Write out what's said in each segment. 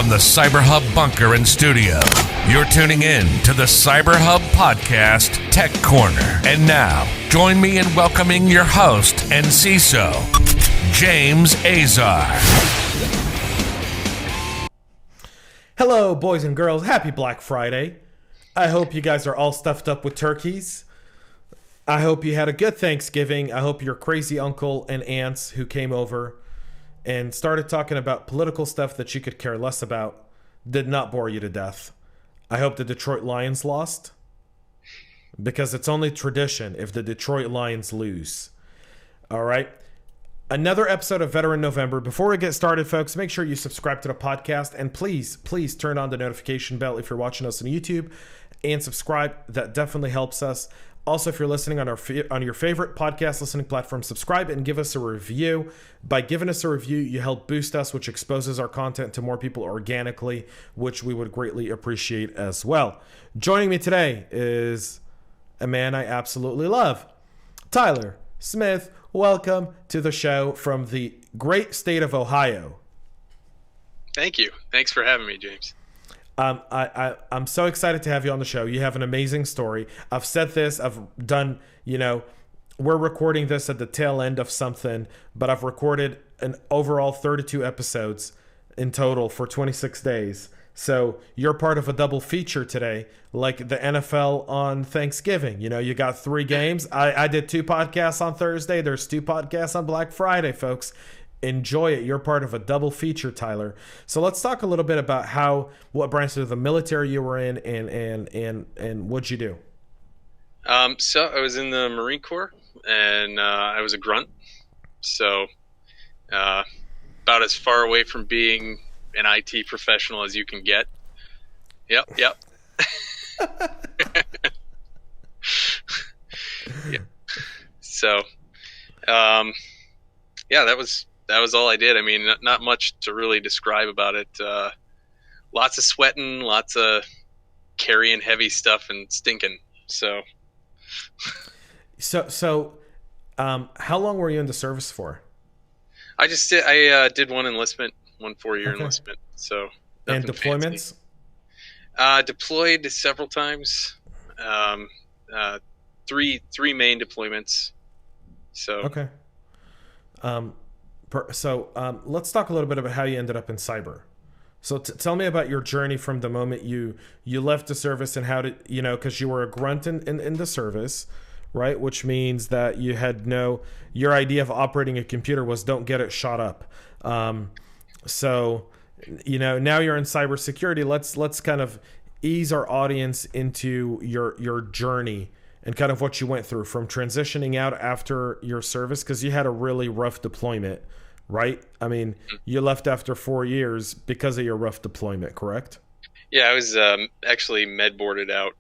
from the CyberHub bunker and studio. You're tuning in to the CyberHub podcast, Tech Corner. And now, join me in welcoming your host and CISO, James Azar. Hello, boys and girls. Happy Black Friday. I hope you guys are all stuffed up with turkeys. I hope you had a good Thanksgiving. I hope your crazy uncle and aunts who came over and started talking about political stuff that you could care less about did not bore you to death. I hope the Detroit Lions lost, because it's only tradition if the Detroit Lions lose. All right. Another episode of Veteran November. Before we get started, folks, make sure you subscribe to the podcast, and please turn on the notification bell if you're watching us on YouTube, and subscribe. That definitely helps us. Also, if you're listening on your favorite podcast listening platform, subscribe and give us a review. By giving us a review, you help boost us, which exposes our content to more people organically, which we would greatly appreciate as well. Joining me today is a man I absolutely love, Tyler Smith. Welcome to the show from the great state of Ohio. Thank you. Thanks for having me, James. I'm so excited to have you on the show. You have an amazing story. I've said this. I've done, we're recording this at the tail end of something, but I've recorded an overall 32 episodes in total for 26 days. So you're part of a double feature today, like the NFL on Thanksgiving. You got 3 games. I did 2 podcasts on Thursday. There's 2 podcasts on Black Friday, folks. Enjoy it. You're part of a double feature, Tyler. So let's talk a little bit about what branch of the military you were in and what'd you do. So I was in the Marine Corps, and I was a grunt. So about as far away from being an IT professional as you can get. Yep. Yeah. So, yeah, that was all I did. I mean, not much to really describe about it. Lots of sweating, lots of carrying heavy stuff and stinking. So how long were you in the service for? I did one 4-year enlistment. So and deployments? Deployed several times. 3 main deployments. So okay. Let's talk a little bit about how you ended up in cyber. So tell me about your journey from the moment you left the service, and how did, because you were a grunt in the service, right? Which means that you had your idea of operating a computer was don't get it shot up. So now you're in cybersecurity. Let's kind of ease our audience into your journey and kind of what you went through from transitioning out after your service, because you had a really rough deployment, right? I mean, you left after 4 years because of your rough deployment, correct? Yeah, I was actually med boarded out.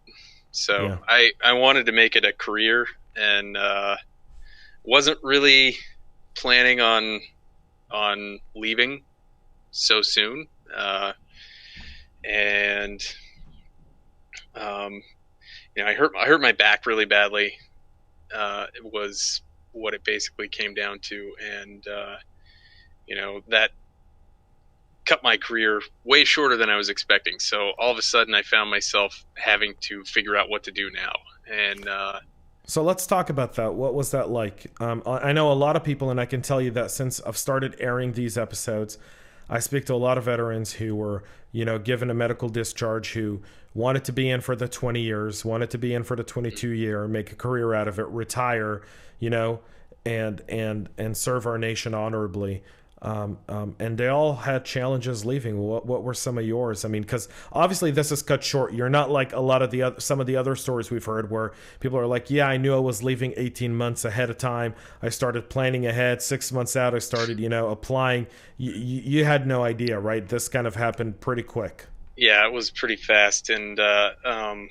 So yeah. I wanted to make it a career, and wasn't really planning on leaving so soon. I hurt my back really badly. It was what it basically came down to, and that cut my career way shorter than I was expecting. So all of a sudden, I found myself having to figure out what to do now. And so let's talk about that. What was that like? I know a lot of people, and I can tell you that since I've started airing these episodes, I speak to a lot of veterans who were, given a medical discharge, who wanted to be in for the 20 years, wanted to be in for the 22 year, make a career out of it, retire, and serve our nation honorably. And they all had challenges leaving. What were some of yours? I mean, because obviously this is cut short. You're not like a lot of some of the other stories we've heard where people are like, yeah, I knew I was leaving 18 months ahead of time. I started planning ahead. 6 months out, I started, applying. You had no idea, right? This kind of happened pretty quick. Yeah, it was pretty fast. And I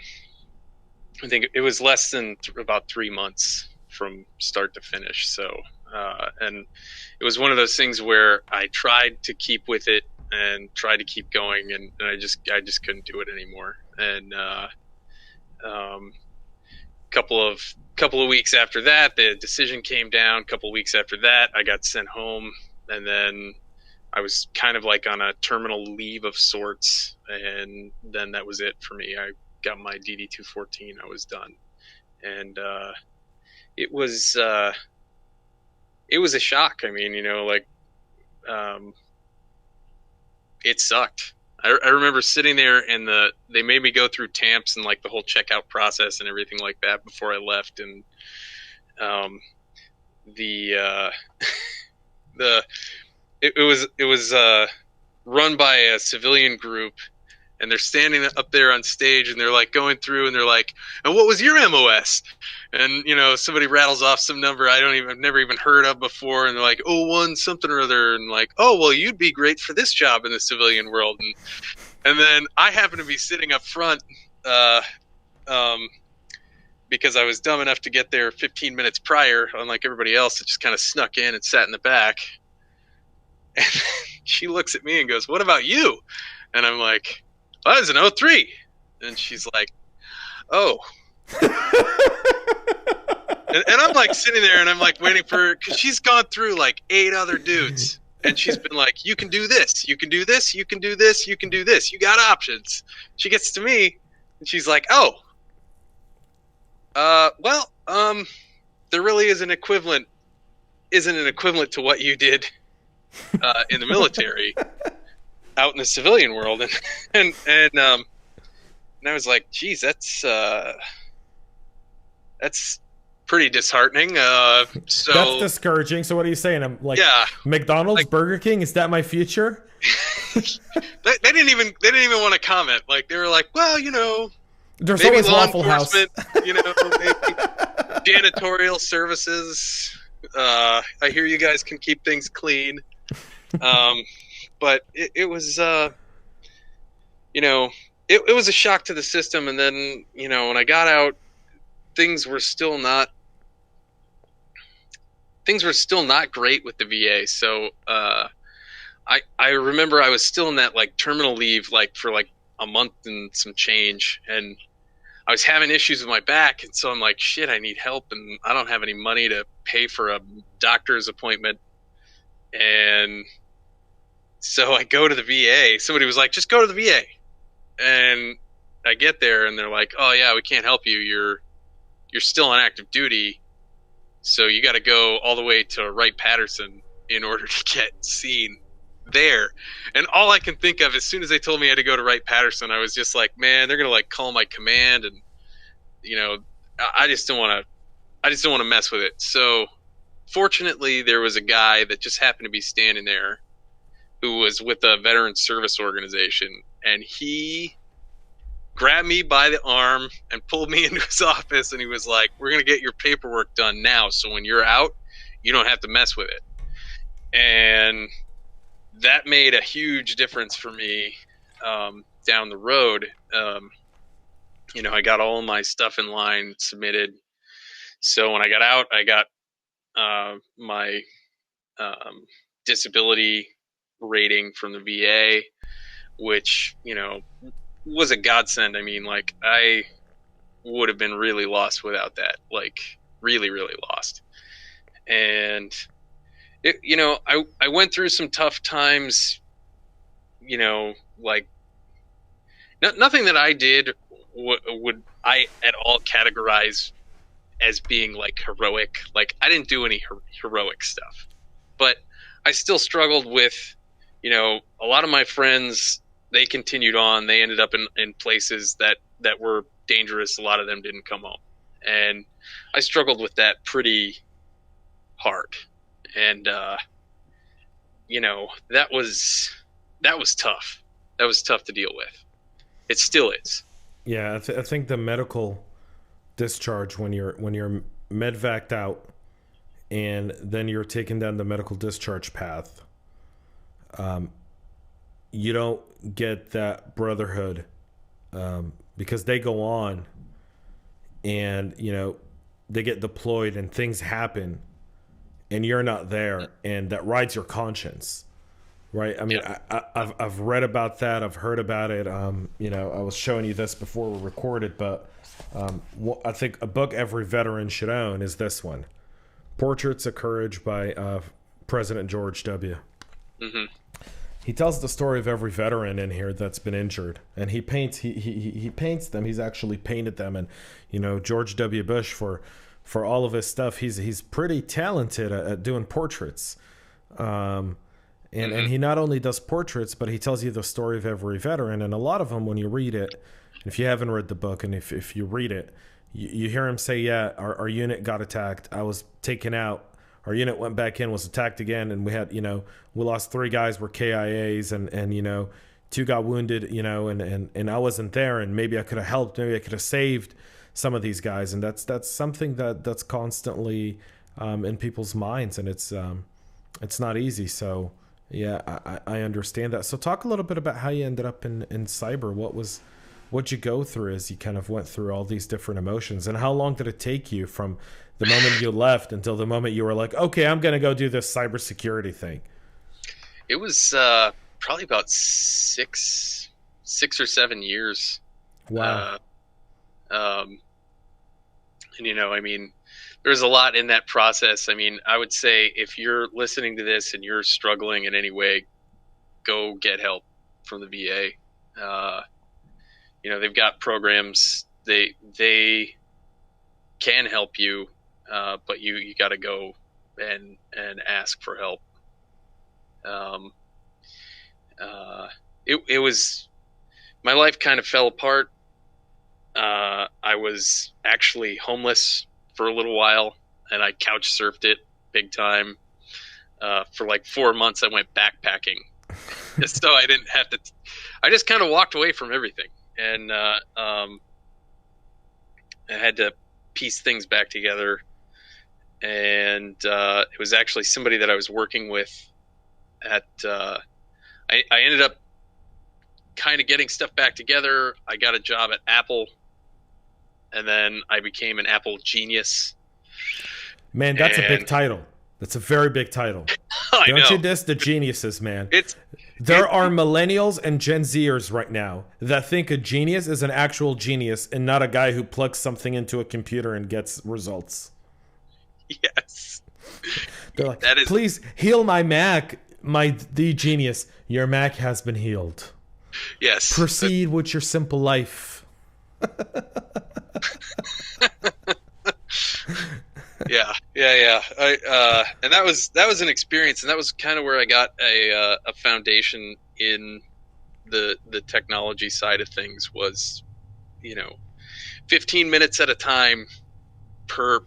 think it was less than about 3 months from start to finish. So, and it was one of those things where I tried to keep with it and tried to keep going, and I just couldn't do it anymore. And couple of weeks after that, the decision came down. A couple of weeks after that, I got sent home, and then I was kind of like on a terminal leave of sorts, and then that was it for me. I got my DD-214. I was done, and it was a shock. I mean, it sucked. I remember sitting there, and they made me go through TAMPs and like the whole checkout process and everything like that before I left, and it was run by a civilian group, and they're standing up there on stage, and they're like going through, and they're like, "And what was your MOS?" And somebody rattles off some number I've never even heard of before, and they're like, "Oh, one something or other," and like, "Oh, well, you'd be great for this job in the civilian world." And then I happen to be sitting up front, because I was dumb enough to get there 15 minutes prior, unlike everybody else that just kind of snuck in and sat in the back. And she looks at me and goes, "What about you?" And I'm like, "I was an 03. And she's like, "Oh." and I'm like sitting there, and I'm like waiting for her, because she's gone through like 8 other dudes. And she's been like, "You can do this, you can do this, you can do this, you can do this. You got options." She gets to me, and she's like, "Oh, well, there really isn't an equivalent to what you did in the military out in the civilian world." And I was like, "Geez, that's pretty disheartening." So that's discouraging. So what are you saying? I'm like, yeah, McDonald's, like, Burger King, is that my future? they didn't even want to comment. Like, they were like, "Well, there's maybe always law Waffle House. enforcement, maybe janitorial services. I hear you guys can keep things clean." But it was, it was a shock to the system. And then, when I got out, things were still not great with the VA. So I remember I was still in that like terminal leave, like for like a month and some change, and I was having issues with my back, and so I'm like, shit, I need help, and I don't have any money to pay for a doctor's appointment. And so I go to the VA. Somebody was like, "Just go to the VA." And I get there, and they're like, "Oh yeah, we can't help you. You're still on active duty, so you got to go all the way to Wright-Patterson in order to get seen there." And all I can think of, as soon as they told me I had to go to Wright-Patterson, I was just like, man, they're gonna like call my command, and I just don't want to mess with it. So fortunately, there was a guy that just happened to be standing there who was with a veteran service organization, and he grabbed me by the arm and pulled me into his office, and he was like, "We're going to get your paperwork done now, so when you're out, you don't have to mess with it." And that made a huge difference for me down the road. I got all of my stuff in line, submitted. So when I got out, I got my disability rating from the VA, which, was a godsend. I mean, like, I would have been really lost without that, like really, really lost. And I went through some tough times, like nothing that I did would I at all categorize as being like heroic. Like, I didn't do any heroic stuff, but I still struggled with, a lot of my friends, they continued on. They ended up in places that were dangerous. A lot of them didn't come home. And I struggled with that pretty hard. And, that was tough. That was tough to deal with. It still is. Yeah, I think the medical discharge, when you're medvaced out and then you're taken down the medical discharge path, you don't get that brotherhood, because they go on and they get deployed and things happen and you're not there, and that rides your conscience, right? I mean, yeah. I've read about that, I've heard about it. I was showing you this before we recorded, but I think a book every veteran should own is this one, Portraits of Courage by President George W. Mm-hmm. he tells the story of every veteran in here that's been injured, and he paints them. He's actually painted them, and George W. Bush, for all of his stuff, he's pretty talented at doing portraits. And he not only does portraits, but he tells you the story of every veteran, and a lot of them, when you read it, if you haven't read the book, and if you read it, you hear him say, yeah, our unit got attacked, I was taken out, our unit went back in, was attacked again, and we had, we lost 3 guys were KIAs, and 2 got wounded, and I wasn't there, and maybe I could have helped, maybe I could have saved some of these guys. And that's something that's constantly in people's minds, and it's not easy. So yeah, I understand that. So talk a little bit about how you ended up in cyber. What'd you go through as you kind of went through all these different emotions, and how long did it take you from the moment you left until the moment you were like, okay, I'm going to go do this cybersecurity thing? It was probably about 6 or 7 years. Wow. And I mean, there's a lot in that process. I mean, I would say if you're listening to this and you're struggling in any way, go get help from the VA. They've got programs. They can help you, but you got to go and ask for help. It was, my life kind of fell apart. I was actually homeless for a little while, and I couch surfed it big time. For like 4 months, I went backpacking, so I didn't have to. I just kind of walked away from everything, and I had to piece things back together. And it was actually somebody that I was working with at. I ended up kind of getting stuff back together. I got a job at Apple, and then I became an Apple genius. Man, that's a big title. That's a very big title. Don't you diss the geniuses, man. There are millennials and Gen Zers right now that think a genius is an actual genius and not a guy who plugs something into a computer and gets results. Yes. They're like, please heal my Mac, the genius. Your Mac has been healed. Yes. Proceed with your simple life. Yeah. And that was an experience, and that was kind of where I got a foundation in the technology side of things. Was 15 minutes at a time per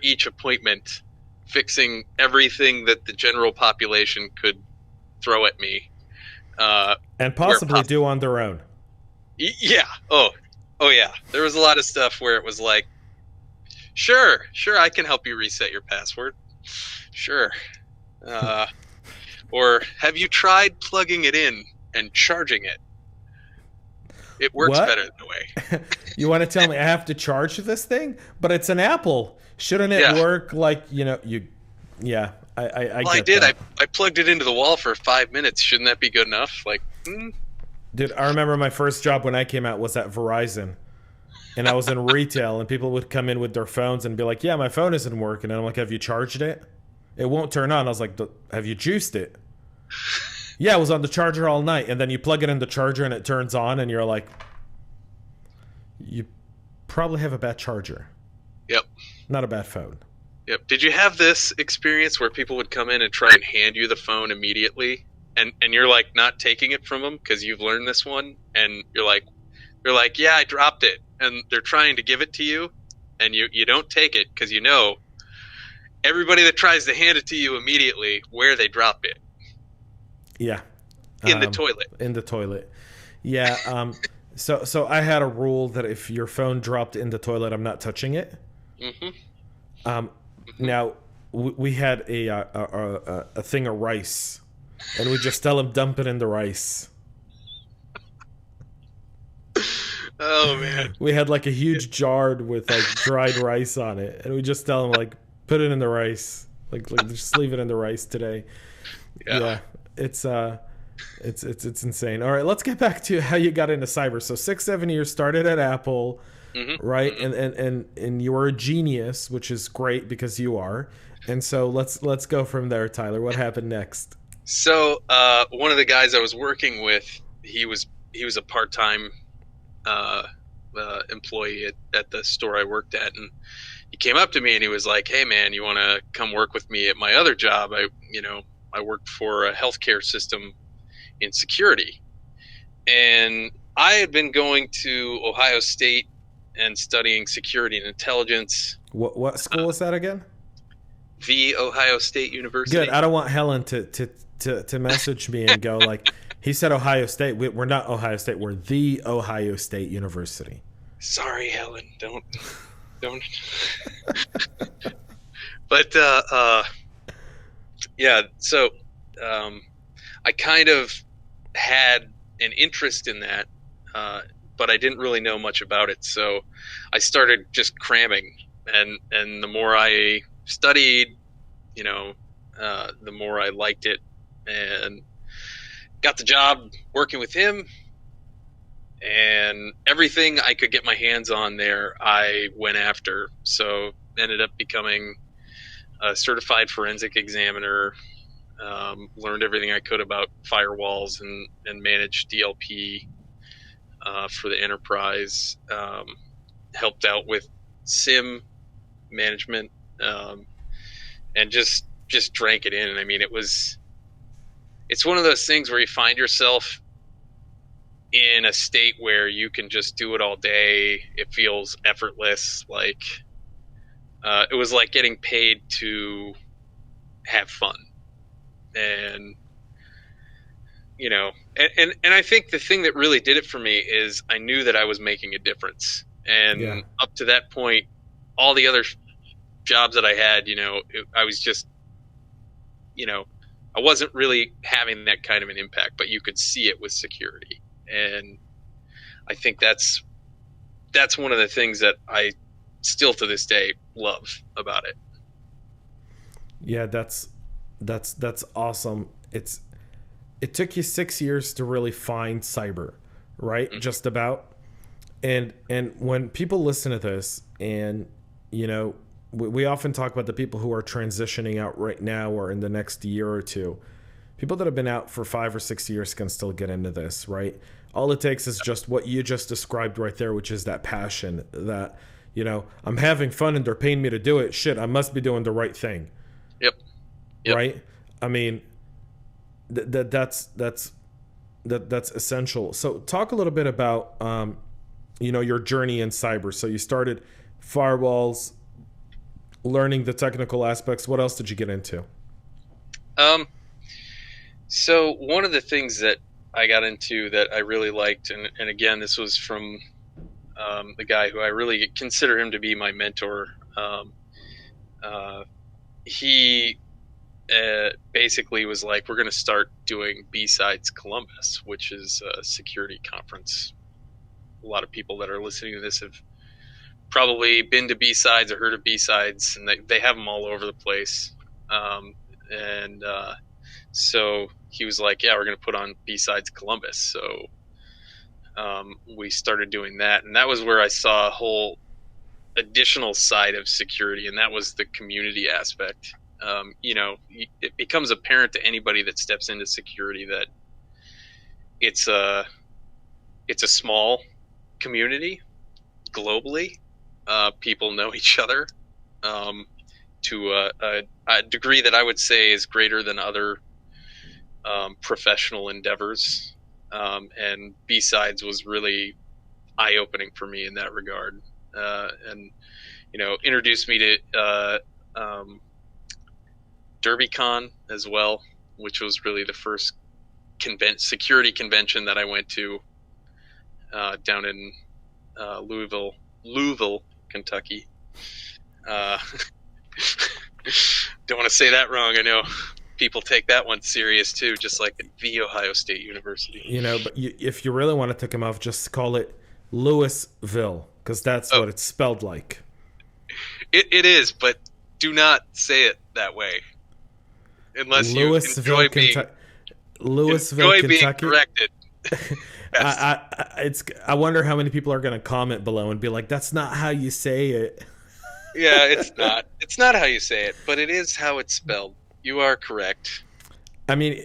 each appointment, fixing everything that the general population could throw at me, and possibly do on their own. Yeah. Oh yeah. There was a lot of stuff where it was like, Sure, I can help you reset your password. Sure. Or have you tried plugging it in and charging it? It works better that way. You want to tell me I have to charge this thing? But it's an Apple. Shouldn't it work like, I get did. that. I plugged it into the wall for 5 minutes. Shouldn't that be good enough? Dude, I remember my first job when I came out was at Verizon. And I was in retail, and people would come in with their phones and be like, yeah, my phone isn't working. And I'm like, have you charged it? It won't turn on. I was like, have you juiced it? Yeah, it was on the charger all night. And then you plug it in the charger and it turns on, and you're like, you probably have a bad charger. Yep. Not a bad phone. Yep. Did you have this experience where people would come in and try and hand you the phone immediately, and you're like not taking it from them because you've learned this one, and you're like, yeah, I dropped it. And they're trying to give it to you, and you don't take it because everybody that tries to hand it to you immediately, where they drop it. Yeah. In the toilet. In the toilet. Yeah. So I had a rule that if your phone dropped in the toilet, I'm not touching it. Mm-hmm. Now, we had a thing of rice, and we just tell them dump it in the rice. Oh man! We had like a huge jar with like dried rice on it, and we just tell them like put it in the rice, like just leave it in the rice today. Yeah, it's insane. All right, let's get back to how you got into cyber. So 6-7 years, started at Apple, right? And you were a genius, which is great because you are. And so let's go from there, Tyler. What happened next? So one of the guys I was working with, he was a part-time employee at the store I worked at, and he came up to me and he was like, "Hey man, you want to come work with me at my other job? I worked for a healthcare system in security." And I had been going to Ohio State and studying security and intelligence. What school is that again? The Ohio State University. Good. I don't want Helen to message me and go like, he said Ohio State. We're not Ohio State. We're the Ohio State University. Sorry, Helen. Don't. But yeah. So I kind of had an interest in that, but I didn't really know much about it. So I started just cramming, and the more I studied, the more I liked it, and got the job working with him. And everything I could get my hands on there, I went after. So ended up becoming a certified forensic examiner. Learned everything I could about firewalls and managed DLP for the enterprise. Helped out with SIM management, and just drank it in. I mean, it's one of those things where you find yourself in a state where you can just do it all day. It feels effortless. Like it was like getting paid to have fun. And and I think the thing that really did it for me is I knew that I was making a difference. And up to that point, all the other jobs that I had, I was just, I wasn't really having that kind of an impact, but you could see it with security. And I think that's one of the things that I still to this day love about it. Yeah, that's awesome. It took you 6 years to really find cyber, right? Mm-hmm. Just about. And when people listen to this, and we often talk about the people who are transitioning out right now or in the next year or two. People that have been out for 5 or 6 years can still get into this, right? All it takes is just what you just described right there, which is that passion that, I'm having fun and they're paying me to do it. Shit, I must be doing the right thing. Yep. Right? I mean, that's essential. So talk a little bit about, your journey in cyber. So you started firewalls, learning the technical aspects. What else did you get into? So one of the things that I got into that I really liked, and again, this was from the guy who I really consider him to be my mentor. He basically was like, we're going to start doing B-Sides Columbus, which is a security conference. A lot of people that are listening to this have probably been to B-Sides or heard of B-Sides, and they have them all over the place. So he was like, yeah, we're going to put on B-Sides Columbus. So we started doing that, and that was where I saw a whole additional side of security, and that was the community aspect. It becomes apparent to anybody that steps into security that it's a small community globally. People know each other to a degree that I would say is greater than other professional endeavors. And B-Sides was really eye-opening for me in that regard. And introduced me to DerbyCon as well, which was really the first security convention that I went to down in Louisville, Kentucky. Don't want to say that wrong. I know people take that one serious too, just like at the Ohio State University. But if you really want to take them off, just call it Louisville, because that's what it's spelled like. It is, but do not say it that way. Unless you enjoy being corrected. I wonder how many people are going to comment below and be like, "That's not how you say it." Yeah, it's not. It's not how you say it, but it is how it's spelled. You are correct. I mean,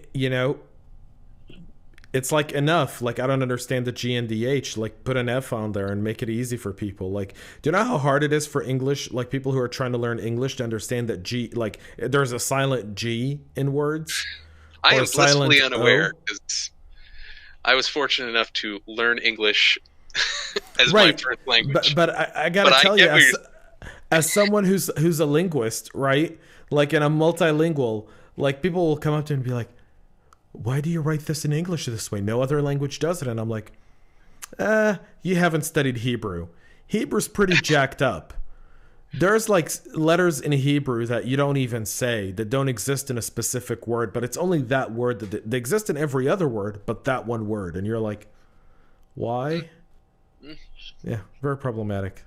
it's like enough. Like, I don't understand the G and the H. Like, put an F on there and make it easy for people. Like, do you know how hard it is for English, like people who are trying to learn English, to understand that G, like, there's a silent G in words? I Or am a silent blissfully unaware O? because I was fortunate enough to learn English as my Right. first language. But I gotta But I tell you, get what you're as someone who's a linguist, right? Like, in a multilingual, like, people will come up to me and be like, why do you write this in English this way? No other language does it. And I'm like, you haven't studied Hebrew. Hebrew's pretty jacked up. There's like letters in Hebrew that you don't even say, that don't exist in a specific word, but it's only that word that they exist in every other word, but that one word. And you're like, why? Yeah, very problematic.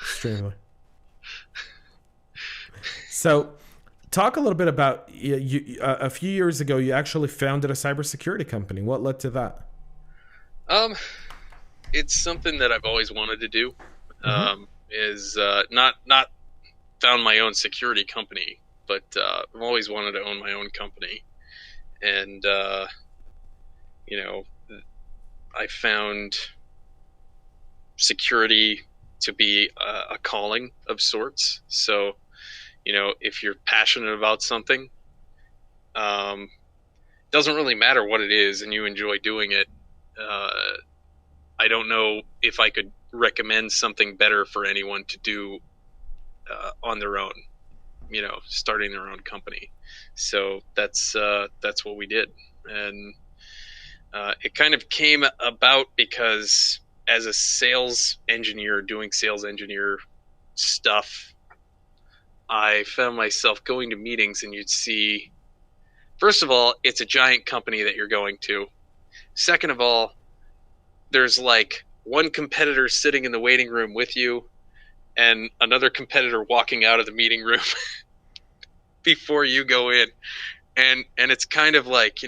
Extremely. So, talk a little bit about you. A few years ago, you actually founded a cybersecurity company. What led to that? It's something that I've always wanted to do. Mm-hmm. Is not found my own security company, but I've always wanted to own my own company, and I found security to be a calling of sorts. So, if you're passionate about something, doesn't really matter what it is, and you enjoy doing it. I don't know if I could recommend something better for anyone to do on their own, starting their own company. So that's what we did. And it kind of came about because as a sales engineer doing sales engineer stuff, I found myself going to meetings, and you'd see, first of all, it's a giant company that you're going to. Second of all, there's like one competitor sitting in the waiting room with you and another competitor walking out of the meeting room before you go in. And it's kind of like,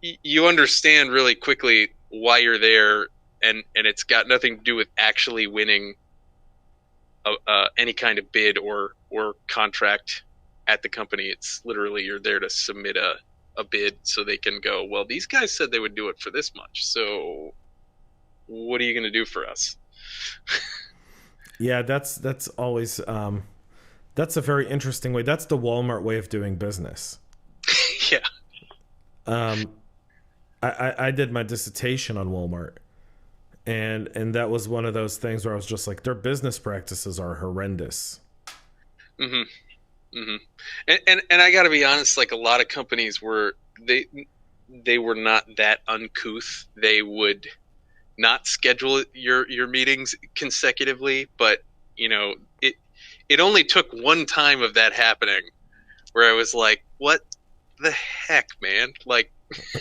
you understand really quickly why you're there, and it's got nothing to do with actually winning any kind of bid or contract at the company. It's literally you're there to submit a bid so they can go, well, these guys said they would do it for this much, so what are you going to do for us? Yeah, that's always that's a very interesting way. That's the Walmart way of doing business. Yeah. I did my dissertation on Walmart, and that was one of those things where I was just like, their business practices are horrendous. Mm-hmm. Mm-hmm. And I got to be honest, like a lot of companies they were not that uncouth. They would not schedule your meetings consecutively, but it only took one time of that happening where I was like, what the heck, man? Like,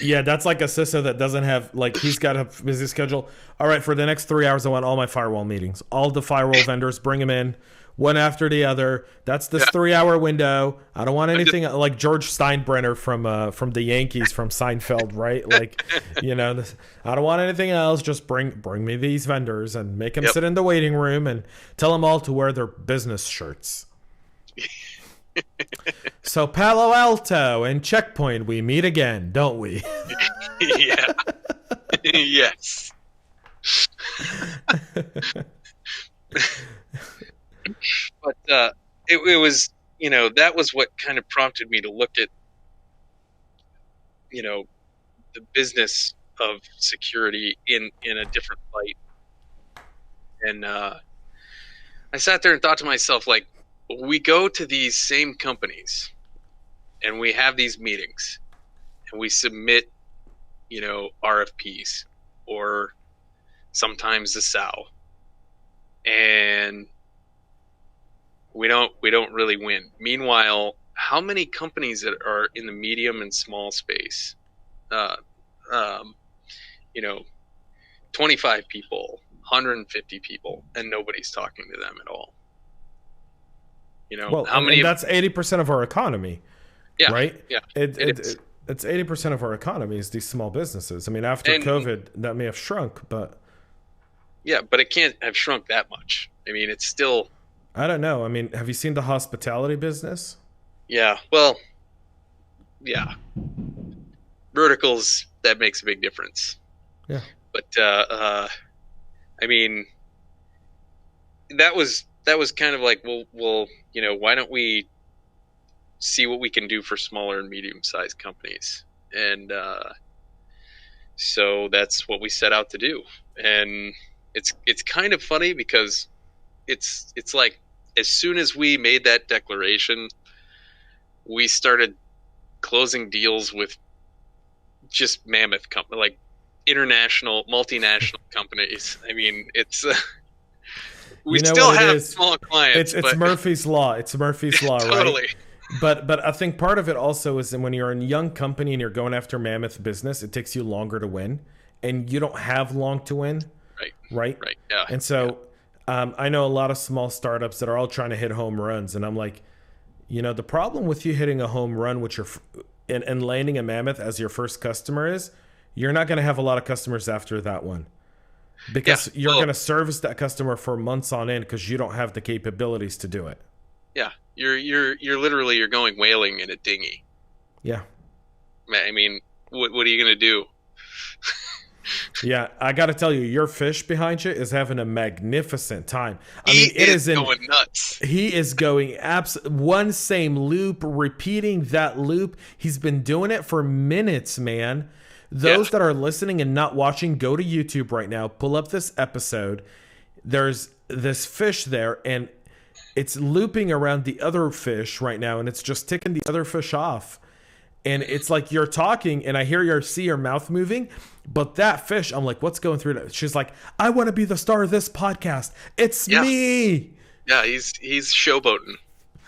yeah, that's like a CISO that doesn't have, like, he's got a busy schedule. All right, for the next 3 hours, I want all my firewall meetings. All the firewall vendors, bring them in, one after the other. That's this 3-hour window. I don't want anything like George Steinbrenner from the Yankees, from Seinfeld, right? Like, I don't want anything else. Just bring me these vendors and make them sit in the waiting room and tell them all to wear their business shirts. So Palo Alto and Checkpoint, we meet again, don't we? Yeah. Yes. But it was, that was what kind of prompted me to look at, the business of security in a different light. And I sat there and thought to myself, like, we go to these same companies and we have these meetings and we submit, RFPs or sometimes the SOW, and we don't really win. Meanwhile, how many companies that are in the medium and small space, 25 people, 150 people, and nobody's talking to them at all. Well, how many? And that's 80% of our economy. Yeah, right. Yeah, it's 80% of our economy is these small businesses. I mean, after COVID, that may have shrunk, but yeah, but it can't have shrunk that much. I mean, it's still. I don't know. I mean, have you seen the hospitality business? Yeah. Well, yeah, verticals, that makes a big difference. Yeah. But I mean, that was kind of like, well, why don't we see what we can do for smaller and medium-sized companies? And so that's what we set out to do. And it's kind of funny because it's like, as soon as we made that declaration, we started closing deals with just mammoth company, like international, multinational companies. I mean, it's we still have small clients. It's Murphy's Law. It's Murphy's Law, totally. Right? But I think part of it also is that when you're a young company and you're going after mammoth business, it takes you longer to win, and you don't have long to win. Right. Yeah. And so I know a lot of small startups that are all trying to hit home runs, and I'm like, the problem with you hitting a home run, which and landing a mammoth as your first customer is, you're not going to have a lot of customers after that one, because you're going to service that customer for months on end because you don't have the capabilities to do it. Yeah, you're literally, you're going whaling in a dinghy. Yeah. I mean, what are you going to do? Yeah, I got to tell you, your fish behind you is having a magnificent time. It is going nuts. He is going one same loop, repeating that loop. He's been doing it for minutes, man. Those that are listening and not watching, go to YouTube right now, pull up this episode. There's this fish there, and it's looping around the other fish right now, and it's just ticking the other fish off. And it's like you're talking, and I see your mouth moving, but that fish, I'm like, what's going through that? She's like, I want to be the star of this podcast. It's me. Yeah, he's showboating,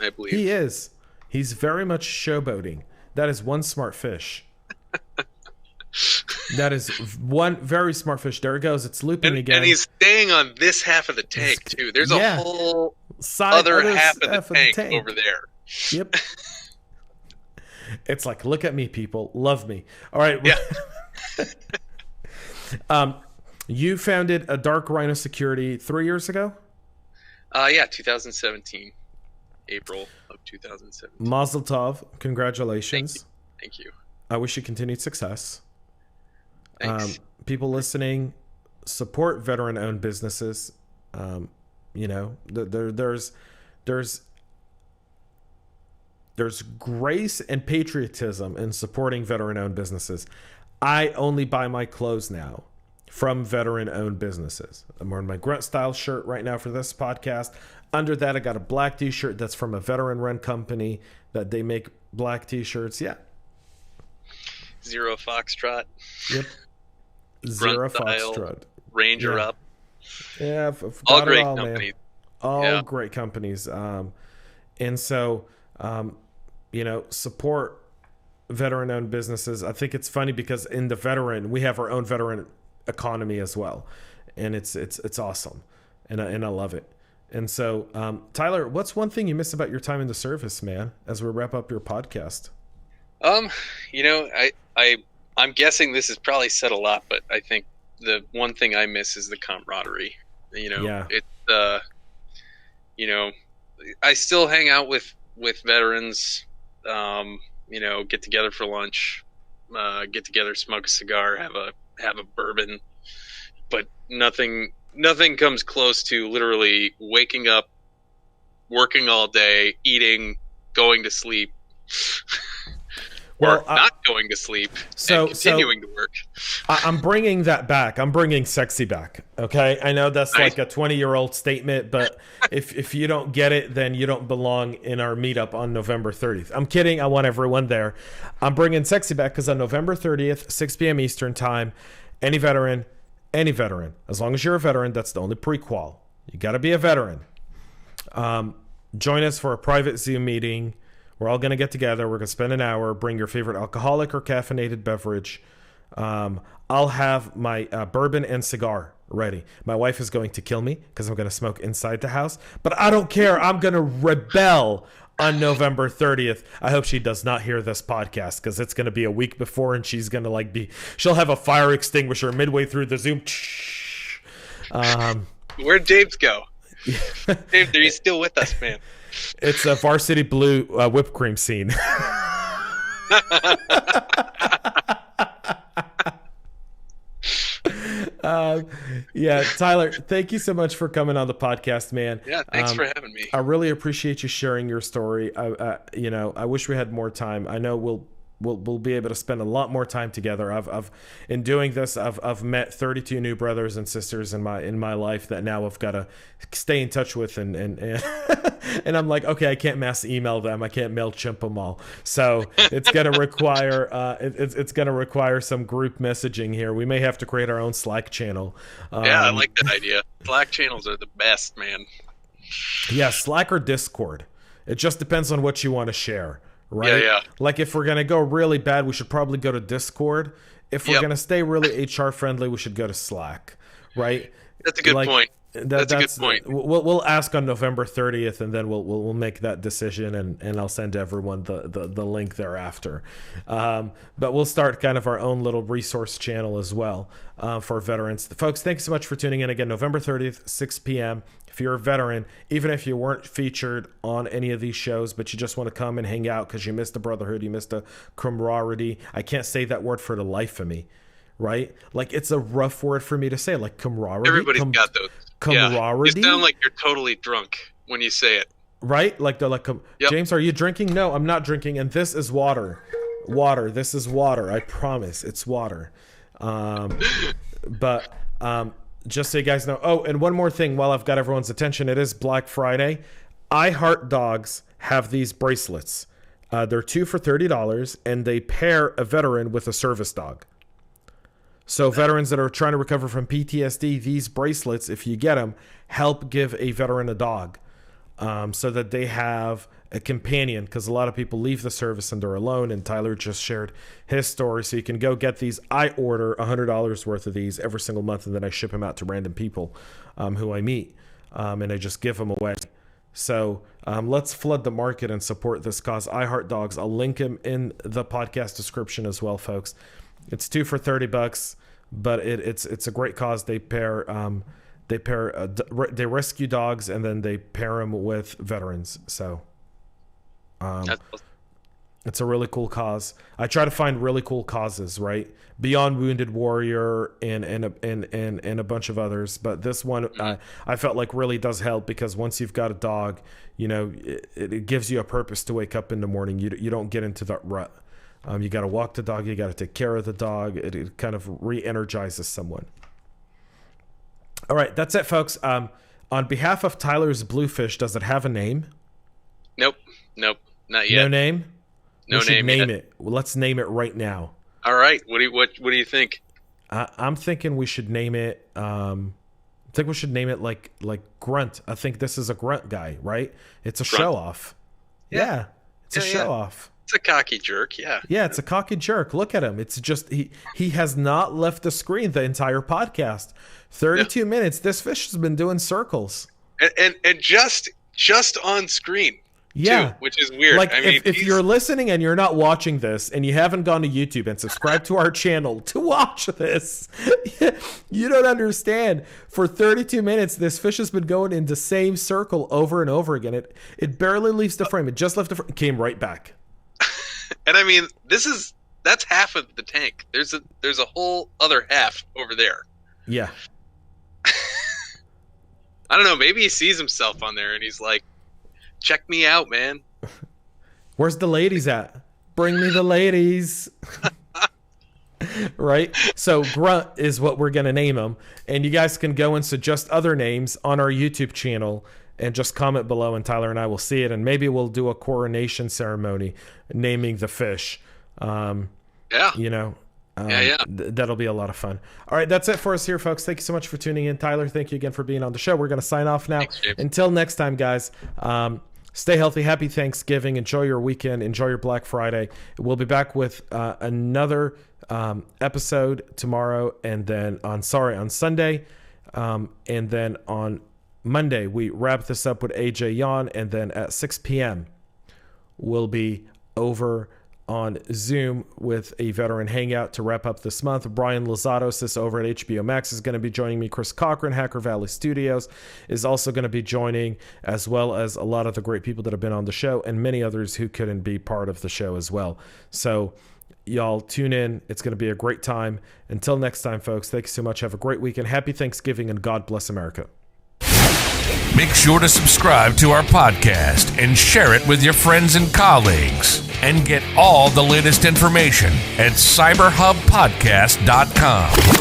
I believe. He is. He's very much showboating. That is one smart fish. That is one very smart fish. There it goes. It's looping again. And he's staying on this half of the tank, too. There's a whole other half of the tank over there. Yep. It's like, look at me, people. Love me. All right. Yeah. You founded a Dark Rhino Security 3 years ago? 2017. April of 2017. Mazel tov. Congratulations. Thank you. I wish you continued success. Thanks. People listening, support veteran-owned businesses. There's grace and patriotism in supporting veteran-owned businesses. I only buy my clothes now from veteran-owned businesses. I'm wearing my Grunt Style shirt right now for this podcast. Under that, I got a black t-shirt that's from a veteran-run company that they make black t-shirts. Yeah. Zero Foxtrot. Yep. Zero Foxtrot. Ranger Up. Yeah. All great companies. All great companies. And so, support veteran-owned businesses. I think it's funny because in the veteran, we have our own veteran economy as well, and it's awesome, and I love it. And so, Tyler, what's one thing you miss about your time in the service, man? As we wrap up your podcast. I'm guessing this has probably said a lot, but I think the one thing I miss is the camaraderie. I still hang out with veterans, get together for lunch, get together, smoke a cigar, have a bourbon, but nothing comes close to literally waking up, working all day, eating, going to sleep, or not going to sleep, and continuing to work. I'm bringing that back. I'm bringing sexy back. Okay, I know that's like a 20-year-old statement, but if you don't get it, then you don't belong in our meetup on November 30th. I'm kidding. I want everyone there. I'm bringing sexy back because on November 30th, 6 p.m. Eastern time, any veteran, as long as you're a veteran, that's the only pre-qual. You got to be a veteran. Join us for a private Zoom meeting. We're all going to get together. We're going to spend an hour. Bring your favorite alcoholic or caffeinated beverage. I'll have my bourbon and cigar ready. My wife is going to kill me because I'm going to smoke inside the house. But I don't care. I'm going to rebel on November 30th. I hope she does not hear this podcast because it's going to be a week before, and she's going to she'll have a fire extinguisher midway through the Zoom. Where'd Dave go? Dave, are you still with us, man? It's a Varsity Blue whipped cream scene. Yeah, Tyler, thank you so much for coming on the podcast, man. Yeah, thanks for having me. I really appreciate you sharing your story. I wish we had more time. I know we'll be able to spend a lot more time together. In doing this, I've met 32 new brothers and sisters in my life that now I've got to stay in touch with, and and I'm like, okay, I can't mass email them, I can't MailChimp them all, so it's gonna require it's gonna require some group messaging here. We may have to create our own Slack channel. Yeah, I like that idea. Slack channels are the best, man. Yeah, Slack or Discord. It just depends on what you want to share. Right? Yeah. Like if we're going to go really bad, we should probably go to Discord. If we're going to stay really HR friendly, we should go to Slack. Right? That's a good point. That's a good point. We'll ask on November 30th, and then we'll make that decision, and I'll send everyone the link thereafter. But we'll start kind of our own little resource channel as well for veterans. Folks, thanks so much for tuning in again. November 30th, 6 p.m. If you're a veteran, even if you weren't featured on any of these shows, but you just want to come and hang out because you missed the brotherhood, you missed the camaraderie. I can't say that word for the life of me, right? Like, it's a rough word for me to say, like camaraderie. Everybody's got those. Camaraderie. Yeah. You sound like you're totally drunk when you say it. Right? Like they're like, yep. James, are you drinking? No, I'm not drinking. And this is water. Water. This is water. I promise. It's water. Just so you guys know. Oh, and one more thing while I've got everyone's attention. It is Black Friday. I Heart Dogs have these bracelets. They're 2 for $30, and they pair a veteran with a service dog. So veterans that are trying to recover from PTSD, these bracelets, if you get them, help give a veteran a dog so that they have a companion, because a lot of people leave the service and they're alone, and Tyler just shared his story. So you can go get these. I order $100 worth of these every single month, and then I ship them out to random people who I meet, and I just give them away. So let's flood the market and support this cause. I Heart Dogs. I'll link them in the podcast description as well, folks. It's 2 for $30, but it's a great cause. They pair they rescue dogs, and then they pair them with veterans. So it's a really cool cause. I try to find really cool causes, right? Beyond Wounded Warrior and a bunch of others, but this one I felt like really does help, because once you've got a dog, it gives you a purpose to wake up in the morning. You don't get into that rut. You got to walk the dog. You got to take care of the dog. It kind of re-energizes someone. All right, that's it, folks. On behalf of Tyler's Bluefish, does it have a name? Nope, not yet. No name? No we should name name yet. it. Well, let's name it right now. All right. What do you think? I'm thinking we should name it. I think we should name it like Grunt. I think this is a grunt guy, right? It's a Grunt. show off. Yeah, it's a show off. It's a cocky jerk. Yeah. Yeah, it's a cocky jerk. Look at him. It's just he has not left the screen the entire podcast. 32 minutes. This fish has been doing circles. And just on screen. Yeah, too, which is weird. Like, I mean, if you're listening and you're not watching this, and you haven't gone to YouTube and subscribed to our channel to watch this, you don't understand. For 32 minutes, this fish has been going in the same circle over and over again. It barely leaves the frame. It just left the frame, came right back. And I mean, that's half of the tank. There's a whole other half over there. Yeah. I don't know. Maybe he sees himself on there and he's like, check me out, man. Where's the ladies at? Bring me the ladies. Right? So Grunt is what we're going to name him. And you guys can go and suggest other names on our YouTube channel and just comment below, and Tyler and I will see it. And maybe we'll do a coronation ceremony naming the fish. Yeah. That'll be a lot of fun. All right, that's it for us here, folks. Thank you so much for tuning in. Tyler, thank you again for being on the show. We're going to sign off now. Thanks, James. Until next time, guys, stay healthy. Happy Thanksgiving. Enjoy your weekend. Enjoy your Black Friday. We'll be back with another episode tomorrow, and then on Sunday, and then on Monday, we wrap this up with AJ Yan, and then at 6 p.m., we'll be over on Zoom with a veteran hangout to wrap up this month. Brian Lozatos over at HBO Max is going to be joining me. Chris Cochran, Hacker Valley Studios, is also going to be joining, as well as a lot of the great people that have been on the show and many others who couldn't be part of the show as well. So y'all tune in. It's going to be a great time. Until next time, folks, thank you so much. Have a great weekend. Happy Thanksgiving, and God bless America. Make sure to subscribe to our podcast and share it with your friends and colleagues. And get all the latest information at cyberhubpodcast.com.